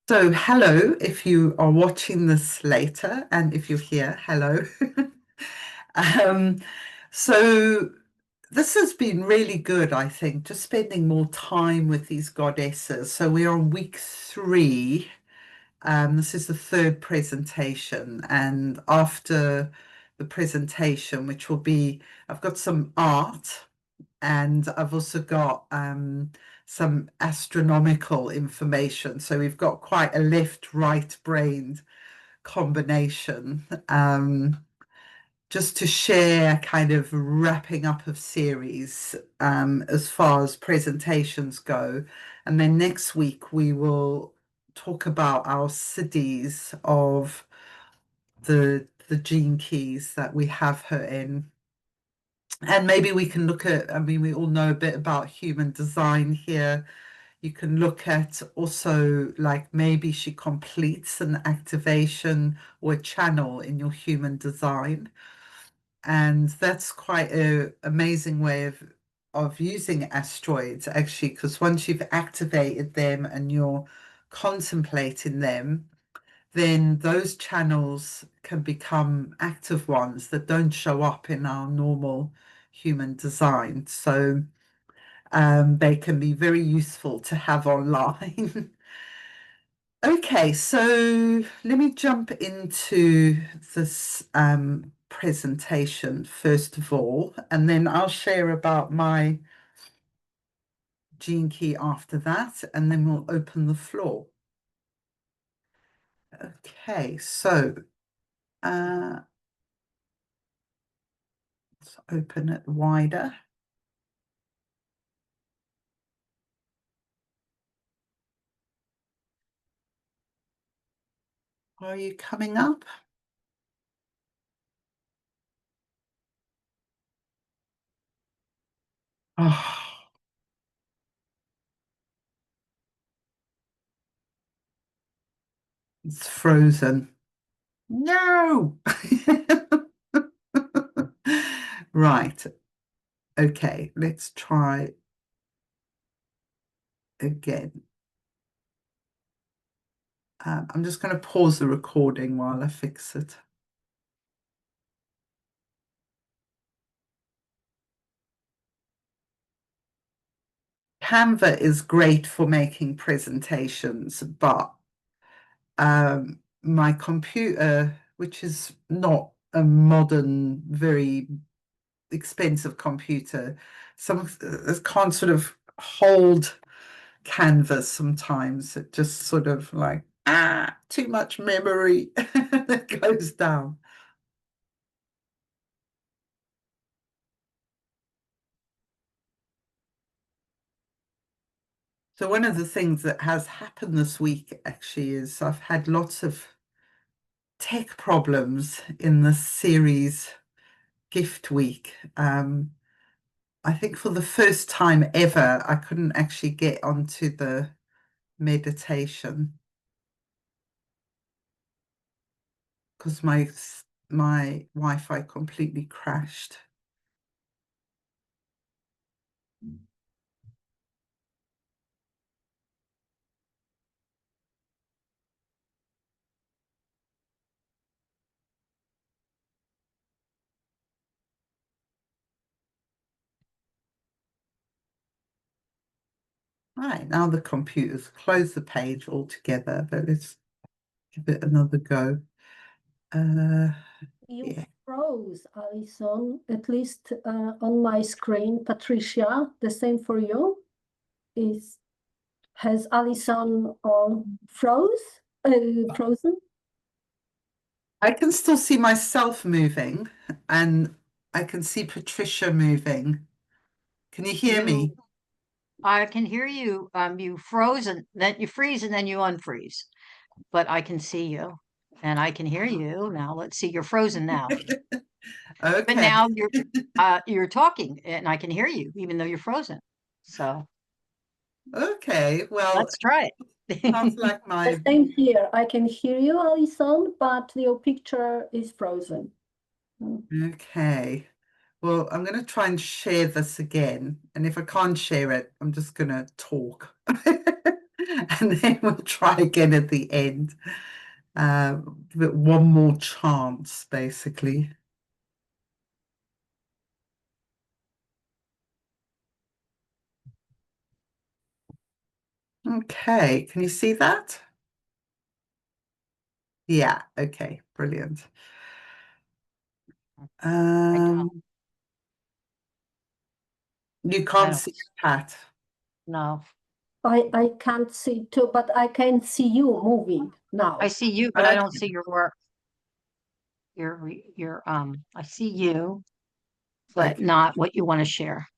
So, hello, if you are watching this later, and if you're here, hello. Um, so, this has been really good, I think, just spending more time with these goddesses. So, we're on week three. This is the third presentation, and after the presentation, which will be, I've got some art and I've also got some astronomical information. So we've got quite a left-right brained combination. Just to share kind of wrapping up of series as far as presentations go. And then next week we will talk about our cities of the gene keys that we have her in. And maybe we can look at, I mean, we all know a bit about human design here. You can look at also like maybe she completes an activation or a channel in your human design. And that's quite an amazing way of using asteroids actually, because once you've activated them and you're contemplating them, then those channels can become active ones that don't show up in our normal human design. So they can be very useful to have online. Okay, so let me jump into this presentation first of all, and then I'll share about my gene key after that, and then we'll open the floor. Okay, so let's open it wider. Are you coming up? Oh, it's frozen. No! Right. Okay, let's try again. I'm just going to pause the recording while I fix it. Canva is great for making presentations, but my computer, which is not a modern, very expensive computer, can't sort of hold canvas sometimes. It just sort of like, too much memory that goes down. So one of the things that has happened this week actually is I've had lots of tech problems in this series gift week. I think for the first time ever, I couldn't actually get onto the meditation because my Wi-Fi completely crashed. Right, now the computer's closed the page altogether, but let's give it another go. You Yeah. froze, Alison, at least on my screen. Patricia, the same for you. Has Alison frozen? I can still see myself moving and I can see Patricia moving. Can you hear me? I can hear you. You froze and then you freeze and then you unfreeze, but I can see you and I can hear you. Now let's see. You're frozen now, but Okay. now you're talking and I can hear you even though you're frozen. So Okay. Well, let's try sounds it. like The my same here. I can hear you, Alison, but your picture is frozen. okay. Well, I'm going to try and share this again. And if I can't share it, I'm just going to talk. and then we'll try again at the end. Give it one more chance, basically. Okay, can you see that? Yeah, okay, brilliant. don't. You I can't don't. see Pat. No, I can't see too, but I can see you moving now. I see you, but I don't see your work. I see you, but Okay. not what you want to share.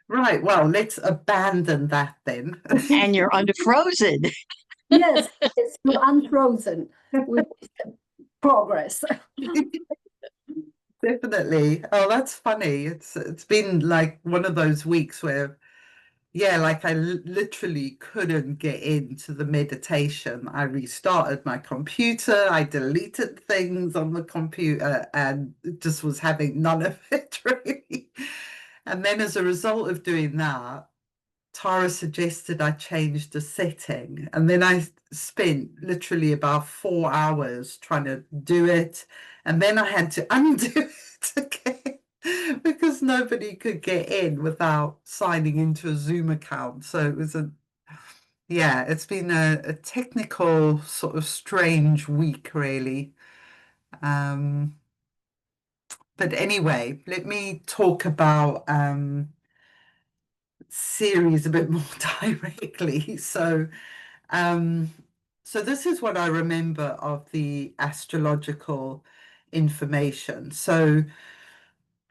Right, well, let's abandon that then. And you're unfrozen. Yes, yes, you unfrozen with progress. Definitely. Oh, that's funny. It's been like one of those weeks where, yeah, like I literally couldn't get into the meditation. I restarted my computer, I deleted things on the computer, and just was having none of it really. And then as a result of doing that, Tara suggested I change the setting, and then I spent literally about 4 hours trying to do it, and then I had to undo it again because nobody could get in without signing into a Zoom account. So it was yeah, it's been a technical sort of strange week, really. But anyway, let me talk about Ceres a bit more directly. Um, so this is what I remember of the astrological information. So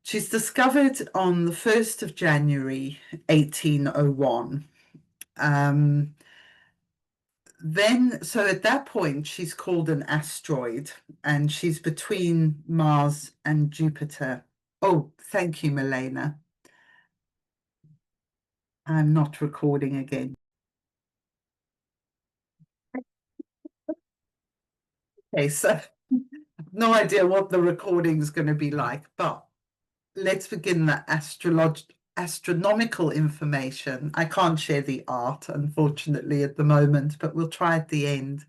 she's discovered on the 1st of January, 1801. So at that point, she's called an asteroid, and she's between Mars and Jupiter. Oh, thank you, Milena. I'm not recording again. Okay, so no idea what the recording is going to be like, but let's begin the astronomical information. I can't share the art, unfortunately, at the moment, but we'll try at the end.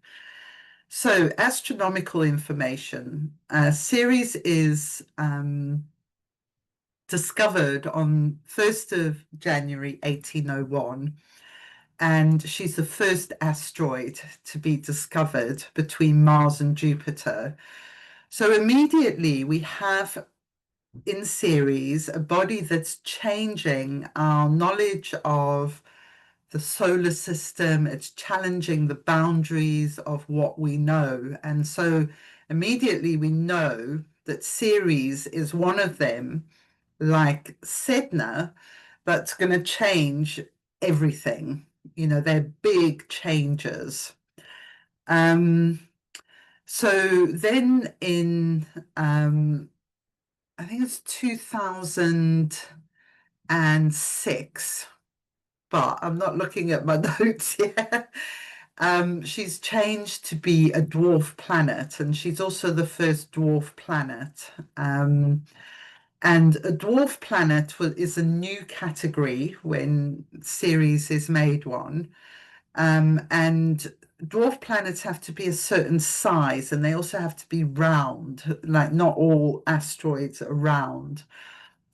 So, astronomical information. Ceres is discovered on 1st of January 1801, and she's the first asteroid to be discovered between Mars and Jupiter. So immediately we have in Ceres a body that's changing our knowledge of the solar system. It's challenging the boundaries of what we know. And so immediately we know that Ceres is one of them, like Sedna, that's going to change everything. You know, they're big changes. So then in I think it's 2006, but I'm not looking at my notes yet. She's changed to be a dwarf planet, and she's also the first dwarf planet. And a dwarf planet is a new category when Ceres is made one. And dwarf planets have to be a certain size, and they also have to be round, like not all asteroids are round.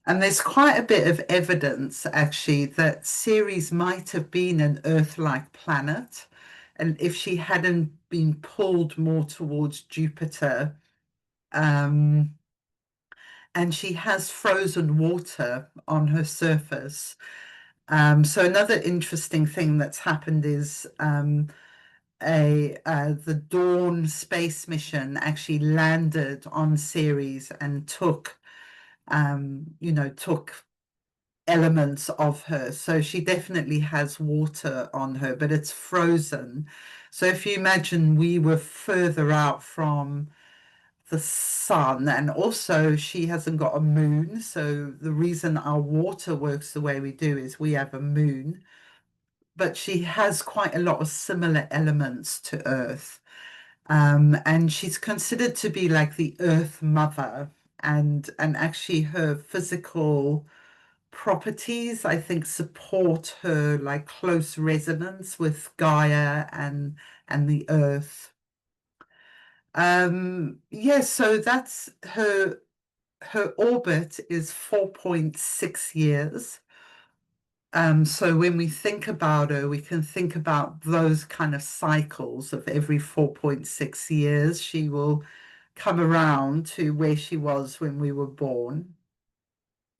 And there's quite a bit of evidence, actually, that Ceres might have been an Earth-like planet. And if she hadn't been pulled more towards Jupiter, and she has frozen water on her surface. So another interesting thing that's happened is the Dawn space mission actually landed on Ceres and took elements of her. So she definitely has water on her, but it's frozen. So if you imagine we were further out from the sun, and also she hasn't got a moon. So the reason our water works the way we do is we have a moon, but she has quite a lot of similar elements to Earth. And she's considered to be like the Earth Mother, and actually her physical properties, I think, support her like close resonance with Gaia and the earth. Yeah, so that's her orbit is 4.6 years. So when we think about her, we can think about those kind of cycles of every 4.6 years. She will come around to where she was when we were born.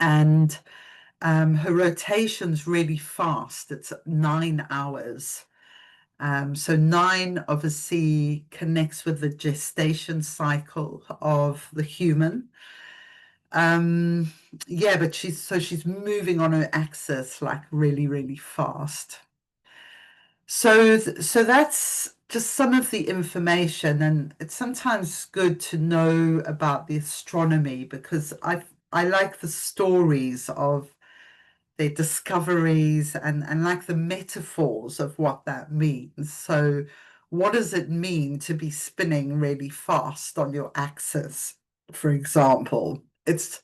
And her rotation's really fast. It's 9 hours. So 9 obviously connects with the gestation cycle of the human. Yeah, but she's moving on her axis like really, really fast. So that's just some of the information, and it's sometimes good to know about the astronomy because I like the stories of their discoveries and like the metaphors of what that means. So what does it mean to be spinning really fast on your axis, for example? It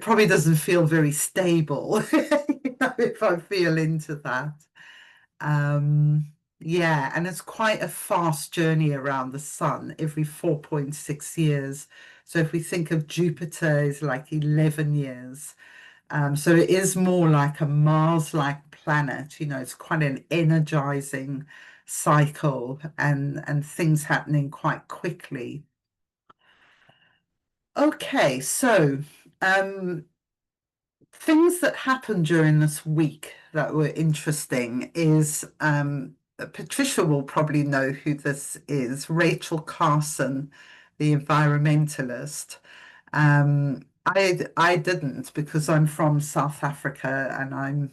probably doesn't feel very stable, if I feel into that. Yeah, and it's quite a fast journey around the sun every 4.6 years. So if we think of Jupiter is like 11 years. So it is more like a Mars-like planet, it's quite an energizing cycle and things happening quite quickly. Okay, so things that happened during this week that were interesting is Patricia will probably know who this is, Rachel Carson, the environmentalist. I didn't because I'm from South Africa and I'm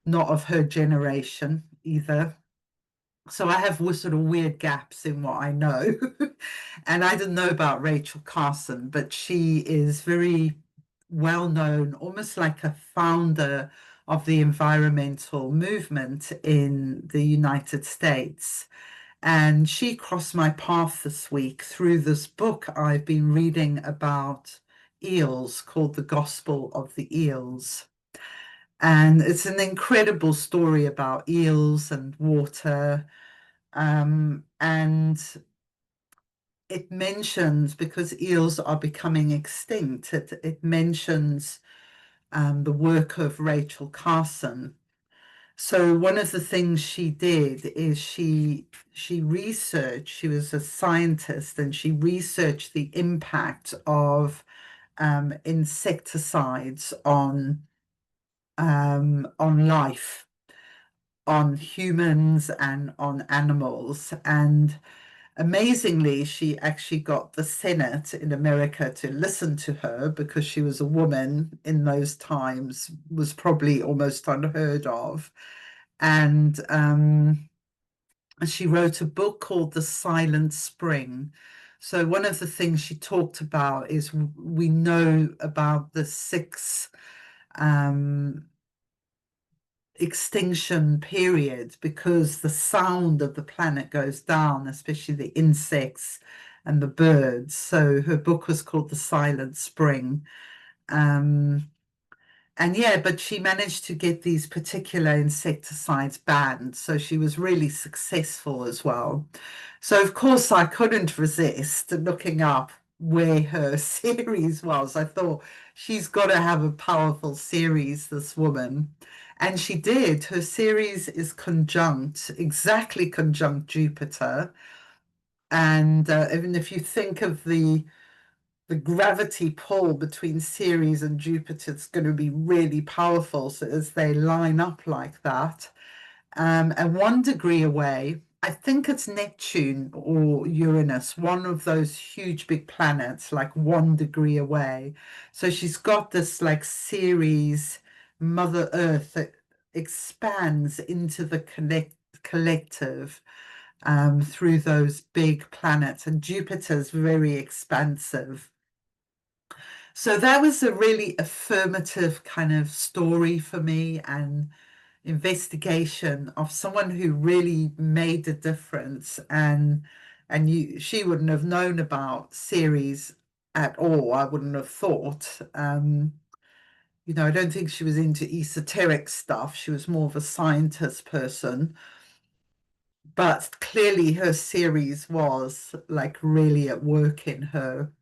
not of her generation either. So I have sort of weird gaps in what I know. And I didn't know about Rachel Carson, but she is very well known, almost like a founder of the environmental movement in the United States. And she crossed my path this week through this book I've been reading about eels called The Gospel of the Eels. And it's an incredible story about eels and water. And it mentions, because eels are becoming extinct, it mentions the work of Rachel Carson. So one of the things she did is she researched, she was a scientist, and she researched the impact of insecticides on life, on humans and on animals. And amazingly, she actually got the Senate in America to listen to her because she was a woman in those times, was probably almost unheard of. And she wrote a book called The Silent Spring. So one of the things she talked about is we know about the 6 extinction period because the sound of the planet goes down, especially the insects and the birds. So her book was called The Silent Spring. And yeah, but she managed to get these particular insecticides banned. So she was really successful as well. So of course I couldn't resist looking up where her Ceres was. I thought she's got to have a powerful Ceres, this woman. And she did. Her Ceres is conjunct, exactly conjunct Jupiter. And even if you think of the gravity pull between Ceres and Jupiter, it's going to be really powerful. So as they line up like that, and 1 degree away, I think it's Neptune or Uranus, one of those huge big planets, like 1 degree away. So she's got this like Ceres, Mother Earth that expands into the collective through those big planets, and Jupiter's very expansive. So that was a really affirmative kind of story for me and investigation of someone who really made a difference, and she wouldn't have known about Ceres at all, I wouldn't have thought. I don't think she was into esoteric stuff. She was more of a scientist person. But clearly her Ceres was like really at work in her.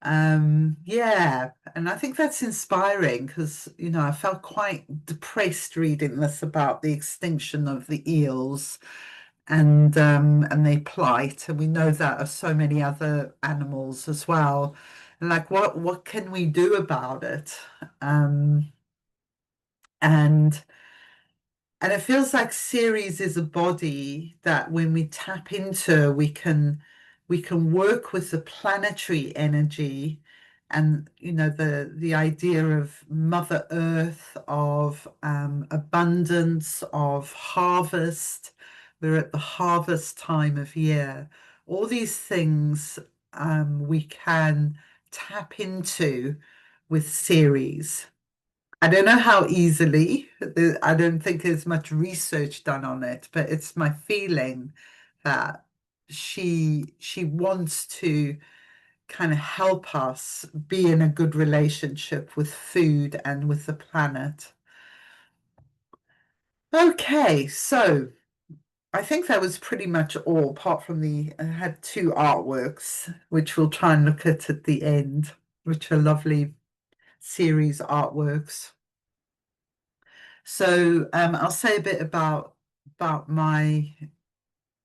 Yeah, and I think that's inspiring because, I felt quite depressed reading this about the extinction of the eels and their plight. And we know that of so many other animals as well. And like what can we do about it? Um, and and it feels like Ceres is a body that when we tap into, we can work with the planetary energy and the idea of Mother Earth, of abundance, of harvest. We're at the harvest time of year. All these things we can tap into with Ceres. I don't know how easily. I don't think there's much research done on it, but it's my feeling that she wants to kind of help us be in a good relationship with food and with the planet. Okay, so I think that was pretty much all, apart from I had two artworks, which we'll try and look at the end, which are lovely series artworks. So I'll say a bit about my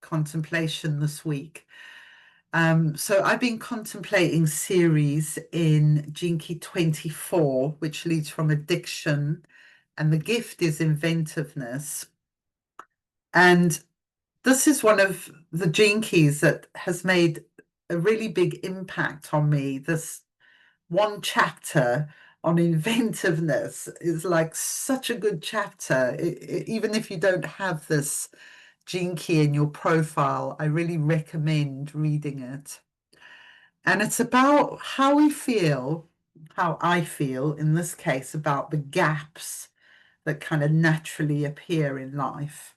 contemplation this week. So I've been contemplating Ceres in Gene Key 24, which leads from addiction, and the gift is inventiveness. And this is one of the gene keys that has made a really big impact on me. This one chapter on inventiveness is like such a good chapter. Even if you don't have this gene key in your profile, I really recommend reading it. And it's about how I feel in this case, about the gaps that kind of naturally appear in life.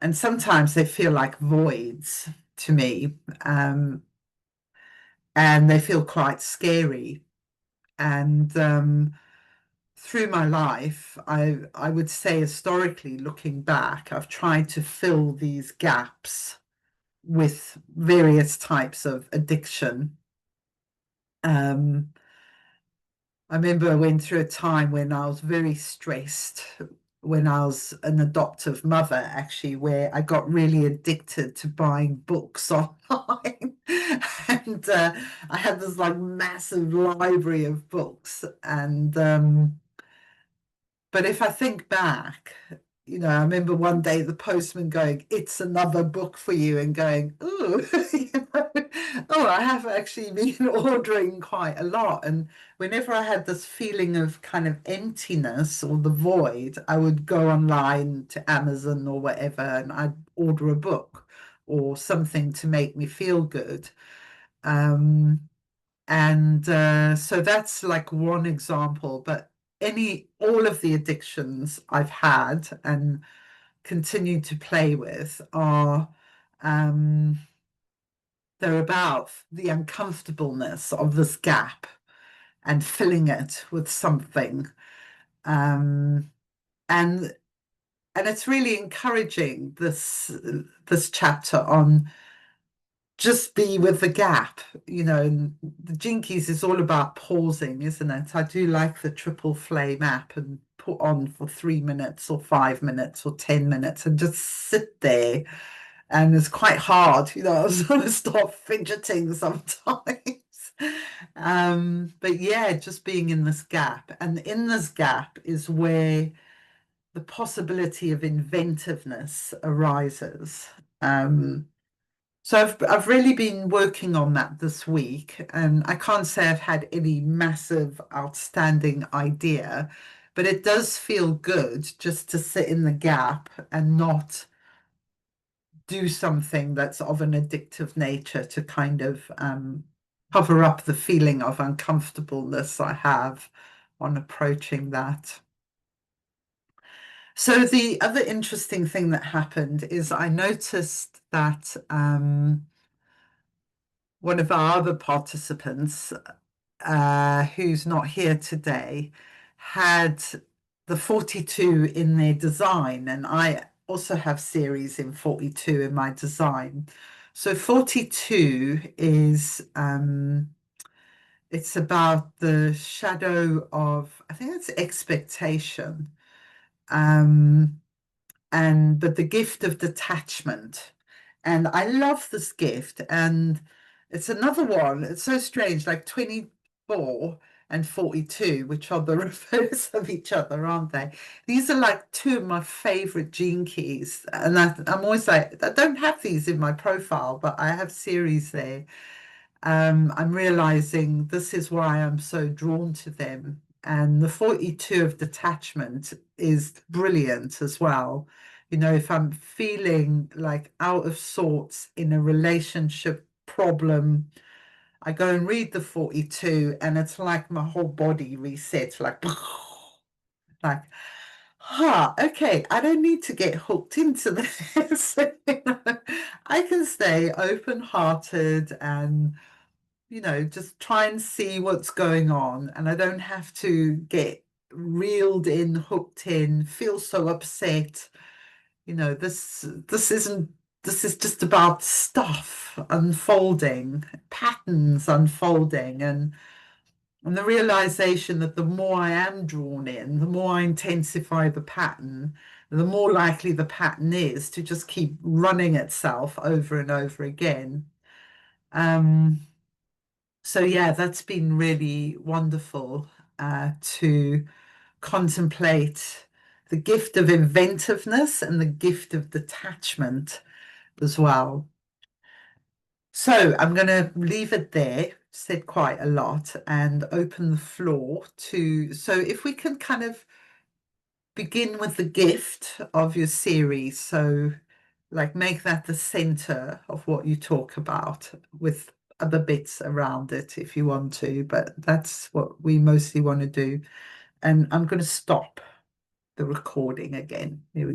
And sometimes they feel like voids to me, and they feel quite scary. And through my life, I would say historically, looking back, I've tried to fill these gaps with various types of addiction. I remember I went through a time when I was very stressed, when I was an adoptive mother, actually, where I got really addicted to buying books online. And I had this like massive library of books. And but if I think back, I remember one day the postman going, "It's another book for you," and going, "Oh, oh, I have actually been ordering quite a lot." And whenever I had this feeling of kind of emptiness or the void, I would go online to Amazon or whatever, and I'd order a book or something to make me feel good. And so that's like one example, but all of the addictions I've had and continue to play with are they're about the uncomfortableness of this gap and filling it with something. And it's really encouraging, this chapter on just be with the gap, and the Jinkies is all about pausing, isn't it? I do like the triple flame app and put on for 3 minutes or 5 minutes or 10 minutes and just sit there. And it's quite hard, I sort of start fidgeting sometimes. But yeah, just being in this gap. And in this gap is where the possibility of inventiveness arises. So I've really been working on that this week, and I can't say I've had any massive outstanding idea, but it does feel good just to sit in the gap and not do something that's of an addictive nature to kind of cover up the feeling of uncomfortableness I have on approaching that. So the other interesting thing that happened is I noticed that one of our other participants, who's not here today, had the 42 in their design, and I also have Ceres in 42 in my design. So 42 is it's about the shadow of, I think it's expectation, but the gift of detachment. And I love this gift. And it's another one. It's so strange, like 24 and 42, which are the reverse of each other, aren't they? These are like two of my favorite gene keys. And I'm always like, I don't have these in my profile, but I have Ceres there. I'm realizing this is why I'm so drawn to them. And the 42 of detachment is brilliant as well. You know, if I'm feeling like out of sorts in a relationship problem, I go and read the 42, and it's like my whole body resets, like, okay, I don't need to get hooked into this. You know, I can stay open-hearted and just try and see what's going on. And I don't have to get reeled in, hooked in, feel so upset. This is just about stuff unfolding, patterns unfolding, and the realization that the more I am drawn in, the more I intensify the pattern, the more likely the pattern is to just keep running itself over and over again. So yeah, that's been really wonderful to contemplate the gift of inventiveness and the gift of detachment as well. So I'm going to leave it there, said quite a lot, and open the floor so if we can kind of begin with the gift of your series. So like make that the center of what you talk about with other bits around it if you want to, but that's what we mostly want to do. And I'm going to stop the recording again. Here we